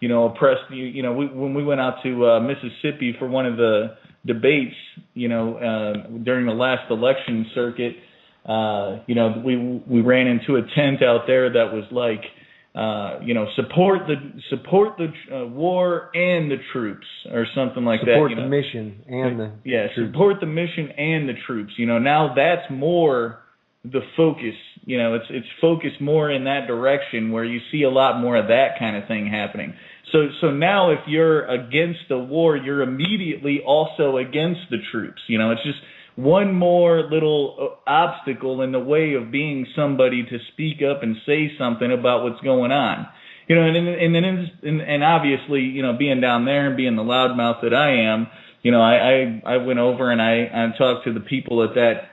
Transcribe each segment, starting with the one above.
oppressed. When we went out to Mississippi for one of the debates, during the last election circuit, we ran into a tent out there that was like, support the war and the troops, or something like that. Support the mission and the troops. Support the mission and the troops. Now that's more the focus. It's focused more in that direction, where you see a lot more of that kind of thing happening. So now if you're against the war, you're immediately also against the troops. It's just one more little obstacle in the way of being somebody to speak up and say something about what's going on. And obviously, being down there and being the loudmouth that I am, I went over and I talked to the people at that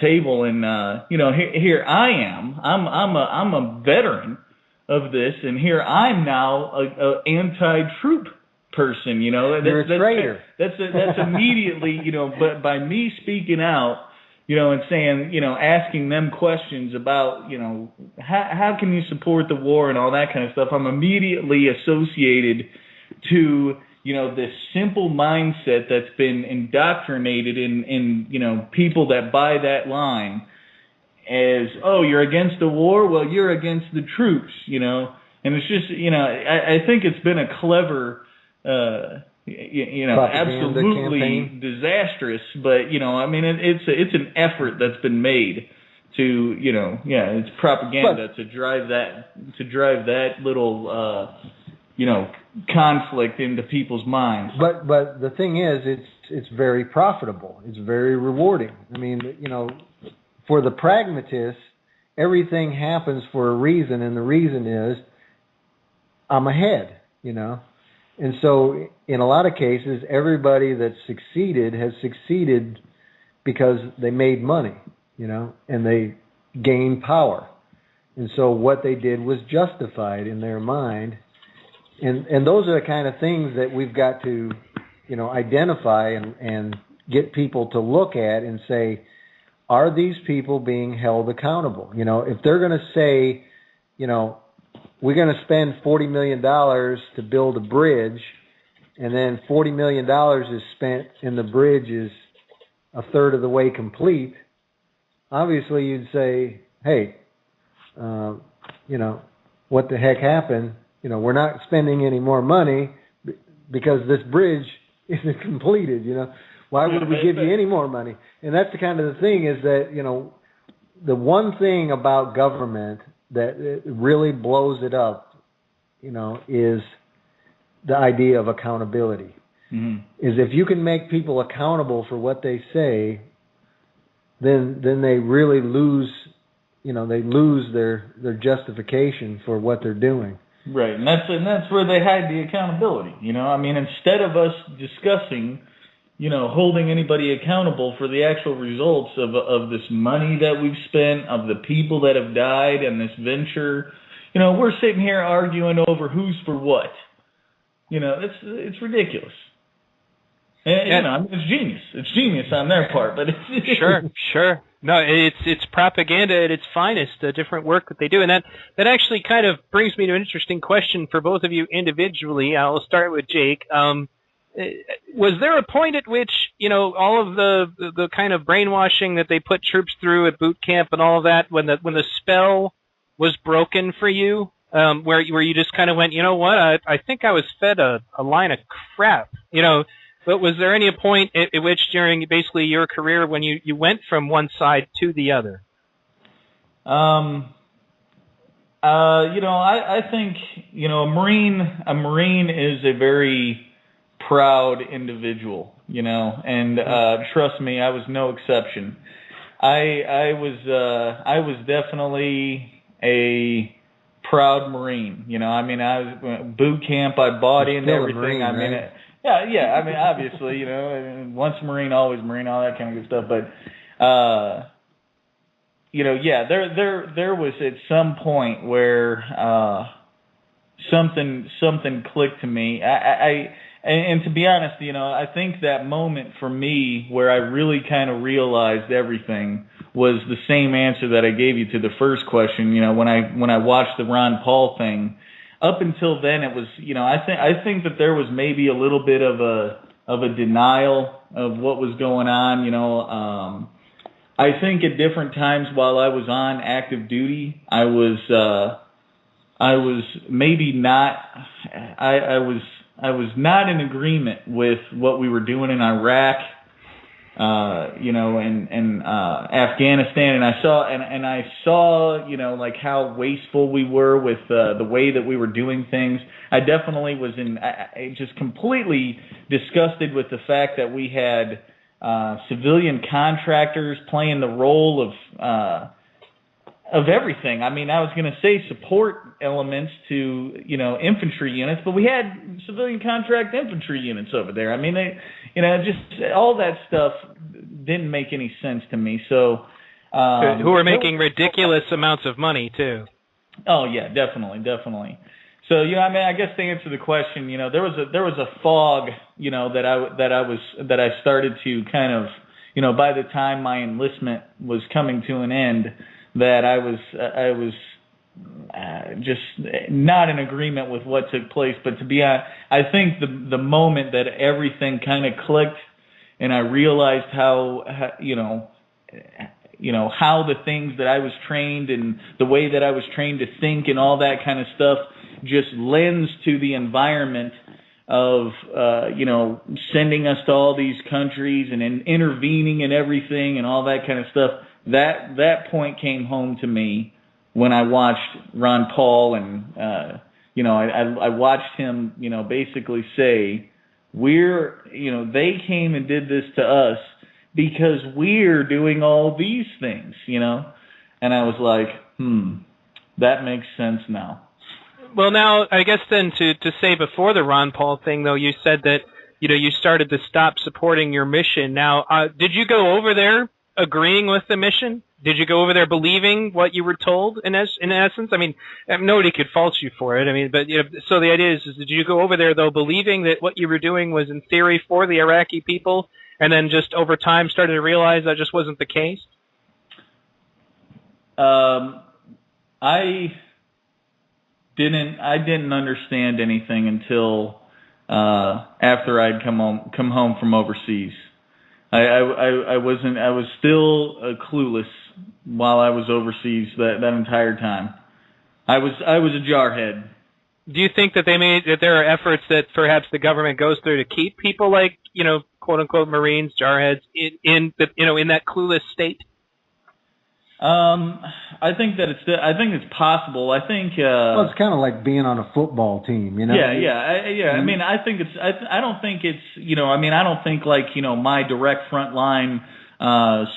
table, and here I am. I'm a veteran of this, and here I'm now a anti-troop person. You're a traitor. That's immediately, but by me speaking out, and saying, asking them questions about, how can you support the war and all that kind of stuff, I'm immediately associated to, this simple mindset that's been indoctrinated in people that buy that line as, oh, you're against the war? Well, you're against the troops, and it's just, I think it's been a clever, absolutely campaign. Disastrous, but it's an effort that's been made to, it's propaganda to drive that little, conflict into people's minds. But the thing is, it's very profitable. It's very rewarding. For the pragmatist, everything happens for a reason, and the reason is I'm ahead. And so in a lot of cases, everybody that's succeeded has succeeded because they made money, and they gained power. And so what they did was justified in their mind. And those are the kind of things that we've got to, identify and get people to look at and say, are these people being held accountable? If they're going to say, we're going to spend $40 million to build a bridge, and then $40 million is spent and the bridge is a third of the way complete, obviously you'd say, hey, what the heck happened? We're not spending any more money because this bridge isn't completed. Why would we give you any more money? And that's the kind of the thing is that, the one thing about government that really blows it up, is the idea of accountability. Mm-hmm. Is if you can make people accountable for what they say, then they really lose, they lose their justification for what they're doing. Right, and that's where they hide the accountability. Instead of us discussing, holding anybody accountable for the actual results of this money that we've spent, of the people that have died, and this venture, we're sitting here arguing over who's for what. It's ridiculous. And it's genius. It's genius on their part, but it's Sure. No, it's propaganda at its finest, the different work that they do. And that actually kind of brings me to an interesting question for both of you individually. I'll start with Jake. Was there a point at which, all of the kind of brainwashing that they put troops through at boot camp and all of that, when the spell was broken for you, where you just kind of went, you know what, I think I was fed a line of crap, But was there any point at which during basically your career when you went from one side to the other? I think, a Marine is a very proud individual, and trust me, I was no exception. I was definitely a proud Marine. I was boot camp. I bought into everything. Marine, right? Yeah. Obviously, once Marine, always Marine, all that kind of good stuff. But, there was at some point where something clicked to me. And to be honest, I think that moment for me where I really kind of realized everything was the same answer that I gave you to the first question. When I watched the Ron Paul thing. up until then, it was, I think that there was maybe a little bit of a denial of what was going on. I think at different times while I was on active duty, I was maybe not. I was not in agreement with what we were doing in Iraq, and Afghanistan, and I saw, like how wasteful we were with the way that we were doing things. I definitely was just completely disgusted with the fact that we had civilian contractors playing the role of everything. I mean, I was going to say support elements to, infantry units, but we had civilian contract infantry units over there. I mean, they, just all that stuff didn't make any sense to me. So, who were making ridiculous amounts of money too. Oh yeah, definitely. So, I guess to answer the question, there was a fog, that I started to kind of, by the time my enlistment was coming to an end, that I was just not in agreement with what took place. But to be honest, I think the moment that everything kind of clicked and I realized how the things that I was trained and the way that I was trained to think and all that kind of stuff just lends to the environment of, sending us to all these countries and intervening in everything and all that kind of stuff. That point came home to me when I watched Ron Paul and, I watched him, basically say, they came and did this to us because we're doing all these things, and I was like, that makes sense now. Well, now, I guess then to say before the Ron Paul thing, though, you said that, you started to stop supporting your mission. Now, did you go over there agreeing with the mission? Did you go over there believing what you were told, in essence? I mean, nobody could fault you for it. I mean, but, so the idea is did you go over there, though, believing that what you were doing was in theory for the Iraqi people, and then just over time started to realize that just wasn't the case? I didn't understand anything until after I'd come home from overseas. I was still clueless while I was overseas that entire time. I was a jarhead. Do you think that there are efforts that perhaps the government goes through to keep people like, quote unquote Marines, jarheads in that clueless state? I think it's possible. I think well, it's kind of like being on a football team, Yeah. I mean, I think it's. I don't think it's. I don't think like my direct frontline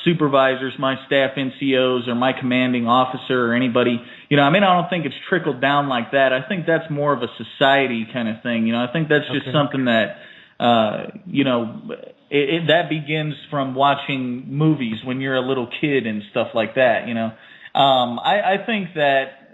supervisors, my staff NCOs, or my commanding officer, or anybody. I don't think it's trickled down like that. I think that's more of a society kind of thing. I think that's just something that that begins from watching movies when you're a little kid and stuff like that, I think that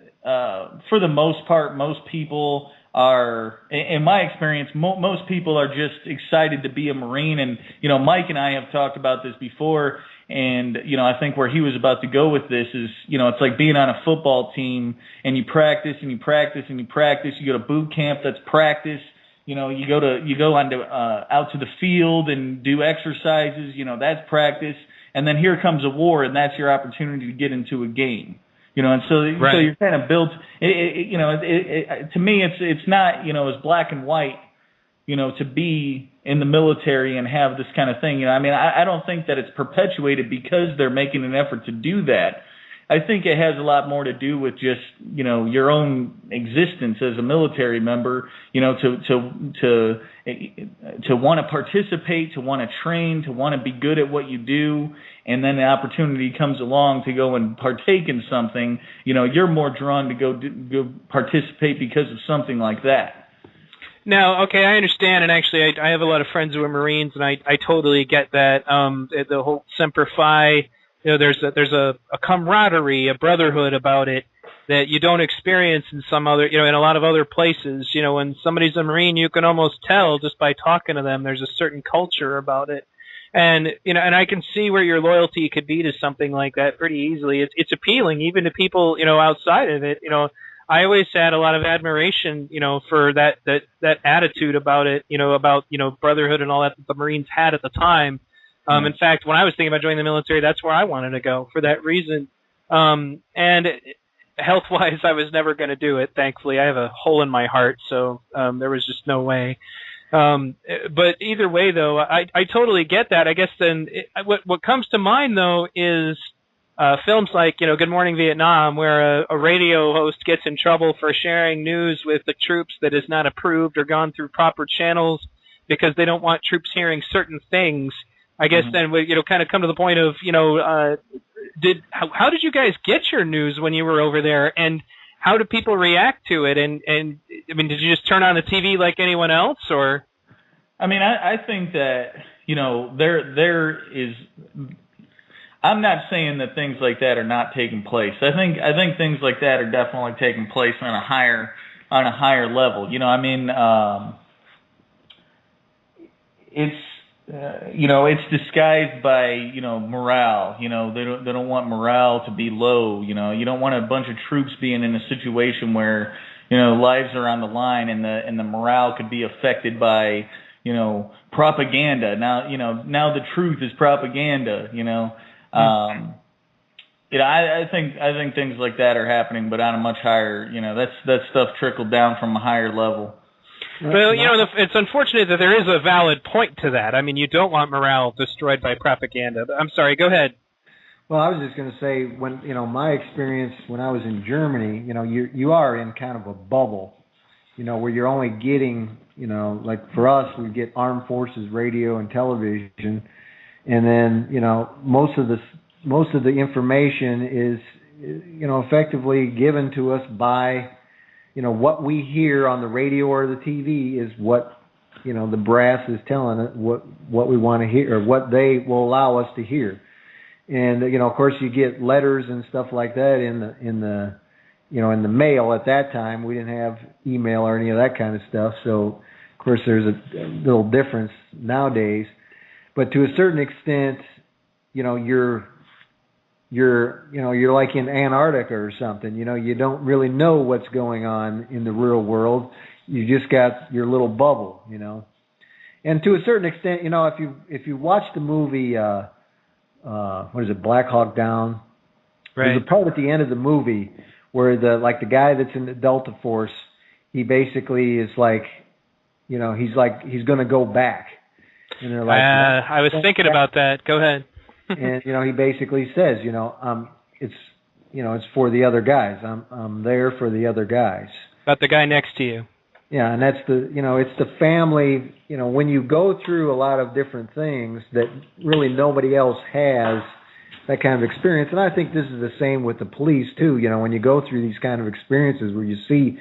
for the most part, most people are, in my experience, most people are just excited to be a Marine. And, Mike and I have talked about this before, and, I think where he was about to go with this is, it's like being on a football team and you practice and you practice and you practice. You go to boot camp, that's practice. You go out to the field and do exercises, that's practice. And then here comes a war, and that's your opportunity to get into a game. And so you're kind of built. To me, it's not as black and white. To be in the military and have this kind of thing. I don't think that it's perpetuated because they're making an effort to do that. I think it has a lot more to do with just, your own existence as a military member, to want to participate, to want to train, to want to be good at what you do. And then the opportunity comes along to go and partake in something, you're more drawn to go participate because of something like that. Now, okay, I understand, and actually I have a lot of friends who are Marines, and I totally get that, the whole Semper Fi. There's a camaraderie, a brotherhood about it that you don't experience in some other, in a lot of other places. When somebody's a Marine, you can almost tell just by talking to them. There's a certain culture about it, and and I can see where your loyalty could be to something like that pretty easily. It's appealing even to people outside of it. I always had a lot of admiration, for that attitude about it, about brotherhood and all that the Marines had at the time. In fact, when I was thinking about joining the military, that's where I wanted to go for that reason. And health-wise, I was never going to do it. Thankfully, I have a hole in my heart, so there was just no way. But either way, though, I totally get that. I guess then what comes to mind, though, is films like, Good Morning Vietnam, where a radio host gets in trouble for sharing news with the troops that is not approved or gone through proper channels because they don't want troops hearing certain things. I guess then we, kind of come to the point of, how did you guys get your news when you were over there, and how do people react to it? And I mean, did you just turn on the TV like anyone else, or? I mean, I think that, there is. I'm not saying that things like that are not taking place. I think things like that are definitely taking place on a higher level. It's disguised by morale. They don't want morale to be low. You don't want a bunch of troops being in a situation where lives are on the line and the morale could be affected by propaganda. Now the truth is propaganda. I think things like that are happening, but on a much higher. That stuff trickled down from a higher level. Well, it's unfortunate that there is a valid point to that. I mean, you don't want morale destroyed by propaganda. I'm sorry, go ahead. Well, I was just going to say, when my experience when I was in Germany, you are in kind of a bubble, where you're only getting, like for us, we get armed forces radio and television, and then most of the information is effectively given to us by what we hear on the radio or the TV is what the brass is telling us what we want to hear, or what they will allow us to hear. And of course you get letters and stuff like that in the mail. At that time we didn't have email or any of that kind of stuff, so of course there's a little difference nowadays. But to a certain extent, you're like in Antarctica or something. You don't really know what's going on in the real world. You just got your little bubble, And to a certain extent, if you watch the movie, what is it, Black Hawk Down? Right. There's a part at the end of the movie where the guy that's in the Delta Force, he basically is like, he's going to go back. And they're like, I was thinking about that. Go ahead. And he basically says, it's for the other guys. I'm there for the other guys. About the guy next to you. Yeah, and that's it's the family. When you go through a lot of different things that really nobody else has that kind of experience, and I think this is the same with the police too. When you go through these kind of experiences where you see,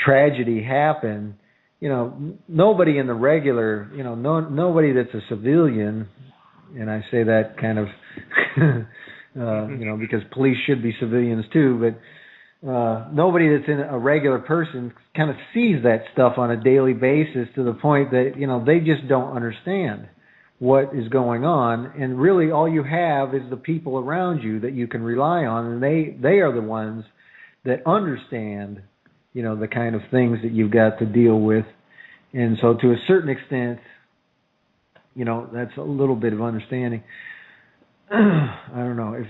tragedy happen. Nobody in the regular, nobody that's a civilian, and I say that kind of, because police should be civilians too, but nobody that's in a regular person kind of sees that stuff on a daily basis to the point that, they just don't understand what is going on. And really all you have is the people around you that you can rely on, and they are the ones that understand the kind of things that you've got to deal with. And so to a certain extent, that's a little bit of understanding. I don't know.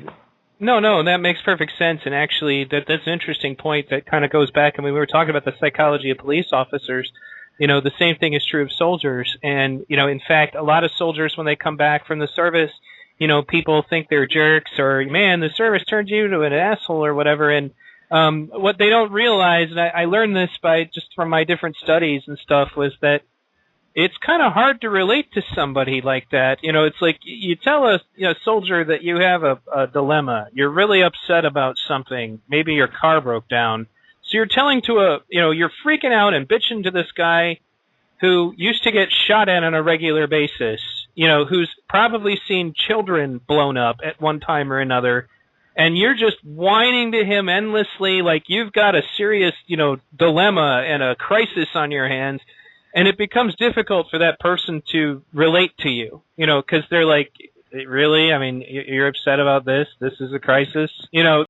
No, that makes perfect sense. And actually, that's an interesting point that kind of goes back. I mean, we were talking about the psychology of police officers. The same thing is true of soldiers. And, in fact, a lot of soldiers, when they come back from the service, people think they're jerks, or, man, the service turned you into an asshole or whatever. And what they don't realize, and I learned this just from my different studies and stuff, was that it's kind of hard to relate to somebody like that. It's like you tell a soldier that you have a dilemma. You're really upset about something. Maybe your car broke down. So you're telling you're freaking out and bitching to this guy who used to get shot at on a regular basis, who's probably seen children blown up at one time or another. And you're just whining to him endlessly like you've got a serious, dilemma and a crisis on your hands. And it becomes difficult for that person to relate to you, because they're like, really? I mean, you're upset about this? This is a crisis?